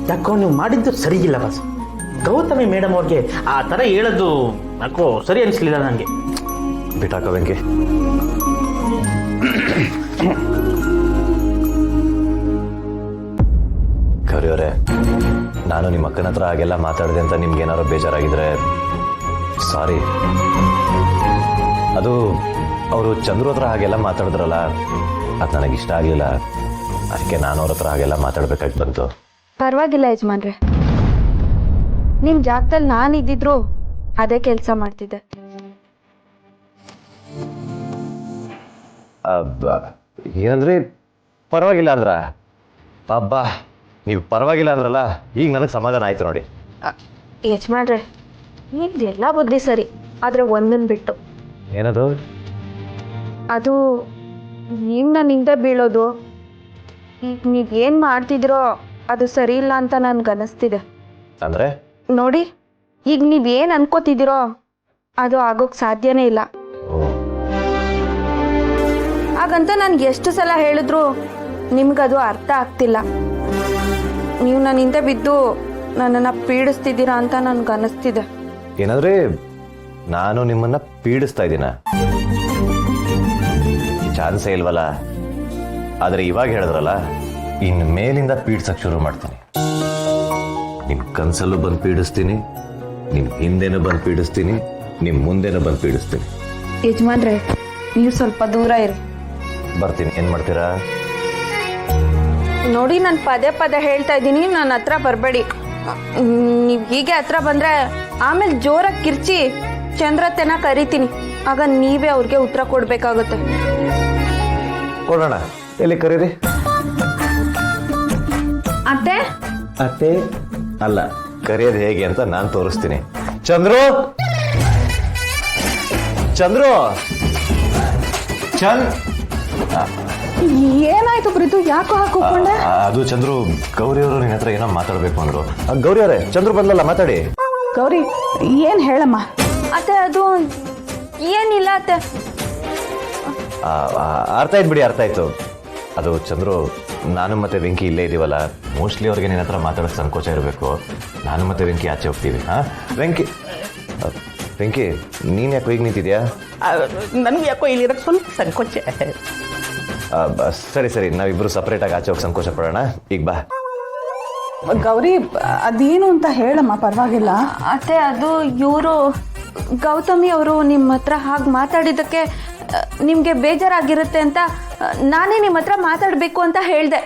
ಯಾಕೋ ನೀವು ಮಾಡಿದ್ದು ಸರಿಗಿಲ್ಲ ಬಸ್. ಗೌತಮಿ ಮೇಡಮ್ ಅವ್ರಿಗೆ ಆ ಥರ ಹೇಳೋದು ಯಾಕೋ ಸರಿ ಅನಿಸ್ಲಿಲ್ಲ ನನಗೆ. ಬಿಟ್ಟಾಕ ವೆಂಕಿ. ಗೌರಿಯವರೇ, ನಾನು ನಿಮ್ಮ ಅಕ್ಕನ ಹತ್ರ ಹಾಗೆಲ್ಲ ಮಾತಾಡಿದೆ ಅಂತ ನಿಮ್ಗೆ ಏನಾದ್ರು ಬೇಜಾರಾಗಿದ್ರೆ ಸಾರಿ. ಅದು ಅವರು ಚಂದ್ರು ಹತ್ರ ಹಾಗೆಲ್ಲ ಮಾತಾಡಿದ್ರಲ್ಲ, ಅದು ನನಗಿಷ್ಟ ಆಗಲಿಲ್ಲ. ಅದಕ್ಕೆ ನಾನು ಅವ್ರ ಹತ್ರ ಹಾಗೆಲ್ಲ ಮಾತಾಡ್ಬೇಕಾಗಿ ಬಂತು. ಪರವಾಗಿಲ್ಲ ಯಜಮಾನ್ರೆ, ನಿಮ್ಮ ಜಾಗದಲ್ಲಿ ನಾನು ಇದ್ದಿದ್ರು ಅದೇ ಕೆಲಸ ಮಾಡ್ತಿದ್ದೆ. ಏನಂದ್ರೆ ಪರವಾಗಿಲ್ಲ ಅಂದ್ರ? ಅಬ್ಬಾ, ನೀವು ಪರವಾಗಿಲ್ಲ ಅಂದ್ರಲ್ಲ, ಈಗ ನನಗೆ ಸಮಾಧಾನ ಆಯ್ತು ನೋಡಿ. ಯಜಮಾನ್ರೆ, ನಿಮ್ದು ಎಲ್ಲ ಬುದ್ಧಿ ಸರಿ, ಆದರೆ ಒಂದನ್ನು ಬಿಟ್ಟು. ಏನದು? ಅದು ನೀವು ನನ್ನಿಂದ ಬೀಳೋದು. ಈಗ ನೀವು ಏನು ಮಾಡ್ತಿದ್ದೀರೋ ಅದು ಸರಿ ಇಲ್ಲ ಅಂತ ನನ್ಗೆ ಅನ್ನಿಸ್ತಿದೆ. ಅಂದ್ರೆ ನೋಡಿ, ಈಗ ನೀವೇನು ಅನ್ಕೋತಿದ್ದೀರೋ ಅದು ಆಗೋಕ್ಕೆ ಸಾಧ್ಯನೇ ಇಲ್ಲ. ಹಾಗಂತ ನನ್ಗೆ ಎಷ್ಟು ಸಲ ಹೇಳಿದ್ರು ನಿಮ್ಗದು ಅರ್ಥ ಆಗ್ತಿಲ್ಲ. ನೀವು ನನ್ನಿಂದ ಬಿದ್ದು ನನ್ನನ್ನು ಪೀಡಿಸ್ತಿದ್ದೀರಾ ಅಂತ ನನ್ಗೆ ಅನ್ನಿಸ್ತಿದೆ. ಏನಂದ್ರೆ ನಾನು ನಿಮ್ಮನ್ನ ಪೀಡಿಸ್ತಾ ಇದ್ದೀನ? ಚಾನ್ಸೇ ಇಲ್ವಲ್ಲ. ಆದ್ರೆ ಇವಾಗ ಹೇಳಿದ್ರಲ್ಲ, ಇನ್ ಮೇಲಿಂದ ಪೀಡ್ಸಕ್ ಶುರು ಮಾಡ್ತೀನಿ. ನಿಮ್ ಕನ್ಸಲ್ಲೂ ಬಂದು ಪೀಡಿಸ್ತೀನಿ, ನಿಮ್ ಹಿಂದೆನೂ ಬಂದು ಪೀಡಿಸ್ತೀನಿ, ನಿಮ್ ಮುಂದೆನೂ ಬಂದು ಪೀಡಿಸ್ತೀನಿ. ಯಜಮಾನ್ರೆ, ನೀವು ಸ್ವಲ್ಪ ದೂರ ಇರಿ. ಬರ್ತೀನಿ. ಏನ್ ಮಾಡ್ತೀರಾ? ನೋಡಿ, ನಾನು ಪದೇ ಪದೇ ಹೇಳ್ತಾ ಇದ್ದೀನಿ, ನನ್ನ ಹತ್ರ ಬರಬೇಡಿ. ನೀವು ಹೀಗೆ ಹತ್ರ ಬಂದ್ರೆ ಆಮೇಲೆ ಜೋರಾಗಿ ಕಿರ್ಚಿ ಚಂದ್ರತೆನ ಕರಿತೀನಿ. ಆಗ ನೀವೇ ಅವ್ರಿಗೆ ಉತ್ತರ ಕೊಡ್ಬೇಕಾಗುತ್ತೆ. ಕೊಡೋಣ. ಎಲ್ಲಿ ಕರೀರಿ? ಅತ್ತೆ ಅತ್ತೆ ಅಲ್ಲ, ಕರೆಯೋದು ಹೇಗೆ ಅಂತ ನಾನು ತೋರಿಸ್ತೀನಿ. ಚಂದ್ರು, ಚಂದ್ರು, ಏನಾಯ್ತು ಪ್ರೀತು? ಯಾಕೋ ಹಾಕೊಂಡೆ? ಅದು ಚಂದ್ರು, ಗೌರಿಯವರು ನಿನ್ನ ಹತ್ರ ಏನೋ ಮಾತಾಡ್ಬೇಕು ಅಂದ್ರು. ಗೌರಿಯವರೇ, ಚಂದ್ರು ಬಂದಲ್ಲ, ಮಾತಾಡಿ. ಗೌರಿ, ಏನ್ ಹೇಳಮ್ಮ? ಅತ್ತೆ, ಅದು ಏನಿಲ್ಲ ಅತ್ತೆ. ಅರ್ಥ ಆಯ್ತು ಬಿಡಿ, ಅರ್ಥ ಆಯ್ತು. ಅದು ಚಂದ್ರು, ನಾನು ಮತ್ತೆ ವೆಂಕಿ ಇಲ್ಲೇ ಇದೀವಲ್ಲ, ಮೋಸ್ಟ್ಲಿ ಅವ್ರಿಗೆ ನಿನ್ನ ಹತ್ರ ಮಾತಾಡೋಕೆ ಸಂಕೋಚ ಇರಬೇಕು. ನಾನು ಮತ್ತೆ ವೆಂಕಿ ಆಚೆ ಹೋಗ್ತೀವಿ. ವೆಂಕಿ, ವೆಂಕಿ, ನೀನ್ ಯಾಕೋ ಈಗ ನಿಂತಿದ್ಯಾ? ನನಗೆ ಯಾಕೋ ಇಲ್ಲಿರೋಕ್ಕೆ ಸ್ವಲ್ಪ ಸಂಕೋಚ. ಸರಿ ಸರಿ, ನಾವಿಬ್ರು ಸಪ್ರೇಟ್ ಆಗಿ ಆಚೆ ಹೋಗಿ ಸಂಕೋಚ ಪಡೋಣ. ಈಗ ಬಾ. ಗೌರಿ, ಅದೇನು ಅಂತ ಹೇಳಮ್ಮ, ಪರವಾಗಿಲ್ಲ. ಅತ್ತೆ, ಅದು ಇವರು ಗೌತಮಿ ಅವರು ನಿಮ್ಮ ಹತ್ರ ಹಾಗೆ ಮಾತಾಡಿದ್ದಕ್ಕೆ ನಿಮಗೆ ಬೇಜಾರಾಗಿರುತ್ತೆ ಅಂತ ನಾನೇ ನಿಮ್ಮ ಹತ್ರ ಮಾತಾಡಬೇಕು ಅಂತ ಹೇಳಿದೆ.